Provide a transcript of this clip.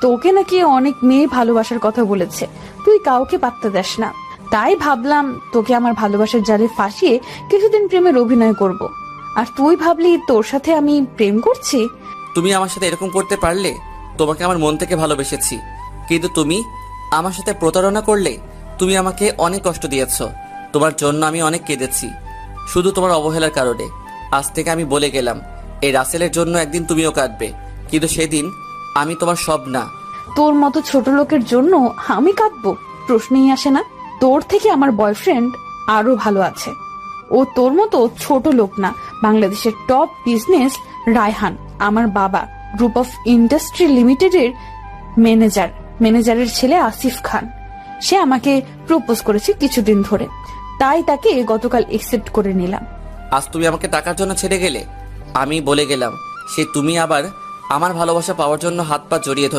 তোকে নাকি অনেক মেয়ে ভালোবাসার কথা বলেছে, তুই কাউকে পাত্তা দেস না। তাই ভাবলাম তোকে আমার ভালোবাসার জালে ফাঁসিয়ে কিছুদিন প্রেমের অভিনয় করব। আর তুই ভাবলি তোর সাথে আমি প্রেম করছি? তুমি আমার সাথে এরকম করতে পারলে? তোমাকে আমার মন থেকে ভালোবেসেছি, কিন্তু তুমি আমার সাথে প্রতারণা করলে। তুমি আমাকে অনেক কষ্ট দিয়েছ, তোমার জন্য আমি অনেক কেঁদেছি, শুধু তোমার অবহেলার কারণে। আজ থেকে আমি বলে গেলাম, এই রাসেলের জন্য একদিন তুমিও কাঁদবে, কিন্তু সেদিন আমি তোমার সব না। তোর মতো ছোট লোকের জন্য আমি কাঁদবো? প্রশ্নই আসে না। তোর থেকে আমার বয়ফ্রেন্ড আরো ভালো আছে। ও তোর মতো ছোট লোক না, বাংলাদেশের টপ বিজনেস রায়হান, আমার বাবা, গ্রুপ অফ ইন্ডাস্ট্রি লিমিটেডের ম্যানেজারের ছেলে আসিফ খান। সে আমাকে প্রপোজ করেছে কিছুদিন ধরে, তাই তাকে গতকাল একসেপ্ট করে নিলাম। আজ তুমি আমাকে টাকার জন্য ছেড়ে গেলে, আমি বলে গেলাম সে তুমি আবার আমার ভালোবাসা পাওয়ার জন্য হাত পা জড়িয়ে ধরে